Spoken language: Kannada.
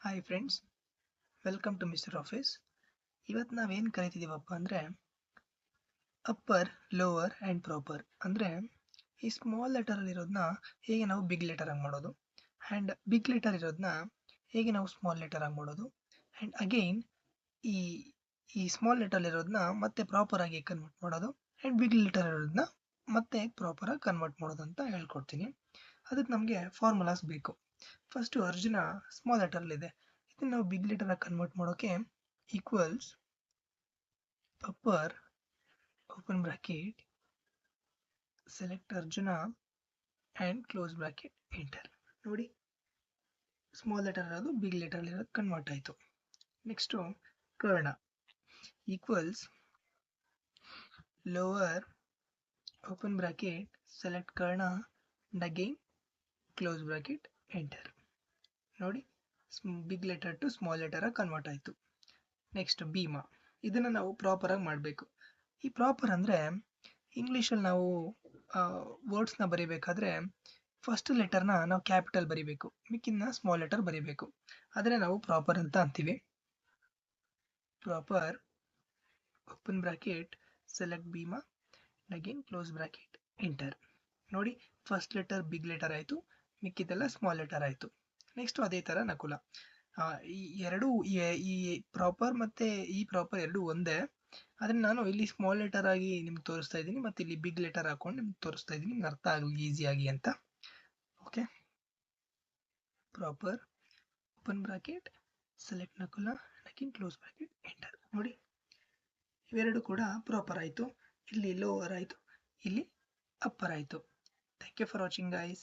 Hi friends, welcome to mister office. ಇವತ್ತು ನಾವೇನು ಕರಿತಿದ್ದೀವಪ್ಪ ಅಂದರೆ ಅಪ್ಪರ್, ಲೋವರ್ ಆ್ಯಂಡ್ ಪ್ರಾಪರ್. ಅಂದರೆ ಈ ಸ್ಮಾಲ್ ಲೆಟರಲ್ಲಿರೋದನ್ನ ಹೇಗೆ ನಾವು ಬಿಗ್ ಲೆಟರ್ ಆಗಿ ಮಾಡೋದು, ಆ್ಯಂಡ್ ಬಿಗ್ ಲೆಟರ್ ಇರೋದನ್ನ ಹೇಗೆ ನಾವು ಸ್ಮಾಲ್ ಲೆಟರ್ ಆಗಿ ಮಾಡೋದು, ಆ್ಯಂಡ್ ಅಗೈನ್ ಈ ಈ ಸ್ಮಾಲ್ ಲೆಟರಲ್ಲಿರೋದನ್ನ ಮತ್ತೆ ಪ್ರಾಪರ್ ಆಗಿ ಕನ್ವರ್ಟ್ ಮಾಡೋದು, ಆ್ಯಂಡ್ ಬಿಗ್ ಲೆಟರ್ ಇರೋದನ್ನ ಮತ್ತೆ ಪ್ರಾಪರ್ ಆಗಿ ಕನ್ವರ್ಟ್ ಮಾಡೋದು ಅಂತ ಹೇಳ್ಕೊಡ್ತೀನಿ. ಅದಕ್ಕೆ ನಮಗೆ ಫಾರ್ಮುಲಾಸ್ ಬೇಕು. ಫಸ್ಟು ಅರ್ಜುನ ಸ್ಮಾಲ್ ಲೆಟರಲ್ಲಿದೆ, ಇದನ್ನು ನಾವು ಬಿಗ್ ಲೆಟರ್ ಆಗಿ ಕನ್ವರ್ಟ್ ಮಾಡೋಕ್ಕೆ equals upper open bracket select Arjuna and close bracket enter. ನೋಡಿ, ಸ್ಮಾಲ್ ಲೆಟರ್ ಇರೋದು ಬಿಗ್ ಲೆಟರ್ ಇರೋದು ಕನ್ವರ್ಟ್ ಆಯಿತು. Next Karna equals lower open bracket select Karna and again close bracket enter. ನೋಡಿ, big letter to small letter ಆಗಿ ಕನ್ವರ್ಟ್ ಆಯಿತು. ನೆಕ್ಸ್ಟ್ ಭೀಮ, ಇದನ್ನು ನಾವು ಪ್ರಾಪರಾಗಿ ಮಾಡಬೇಕು. ಈ ಪ್ರಾಪರ್ ಅಂದರೆ ಇಂಗ್ಲೀಷಲ್ಲಿ ನಾವು ವರ್ಡ್ಸ್ನ ಬರೀಬೇಕಾದ್ರೆ ಫಸ್ಟ್ ಲೆಟರ್ನ ನಾವು ಕ್ಯಾಪಿಟಲ್ ಬರೀಬೇಕು, ಮಿಕ್ಕಿನ ಸ್ಮಾಲ್ ಲೆಟರ್ ಬರೀಬೇಕು. ಅದನ್ನೇ ನಾವು ಪ್ರಾಪರ್ ಅಂತ ಅಂತೀವಿ. Proper open bracket select Bhima again close bracket enter. ನೋಡಿ, ಫಸ್ಟ್ ಲೆಟರ್ ಬಿಗ್ ಲೆಟರ್ ಆಯಿತು, ಮಿಕ್ಕಿದೆಲ್ಲ ಸ್ಮಾಲ್ ಲೆಟರ್ ಆಯಿತು. ನೆಕ್ಸ್ಟು ಅದೇ ಥರ ನಕುಲ. ಈ ಎರಡು ಈ ಪ್ರಾಪರ್ ಮತ್ತು ಈ ಪ್ರಾಪರ್ ಎರಡು ಒಂದೇ. ಅದನ್ನು ನಾನು ಇಲ್ಲಿ ಸ್ಮಾಲ್ ಲೆಟರ್ ಆಗಿ ನಿಮ್ಗೆ ತೋರಿಸ್ತಾ ಇದ್ದೀನಿ, ಮತ್ತು ಇಲ್ಲಿ ಬಿಗ್ ಲೆಟರ್ ಹಾಕೊಂಡು ನಿಮ್ಗೆ ತೋರಿಸ್ತಾ ಇದ್ದೀನಿ, ನಿಮ್ಗೆ ಅರ್ಥ ಆಗಲಿ ಈಸಿಯಾಗಿ ಅಂತ. Okay, proper open bracket select Nakula again close bracket enter. ನೋಡಿ, ಇವೆರಡು ಕೂಡ ಪ್ರಾಪರ್ ಆಯಿತು. ಇಲ್ಲಿ ಲೋವರ್ ಆಯಿತು, ಇಲ್ಲಿ ಅಪ್ಪರ್ ಆಯಿತು. Thank you for watching guys.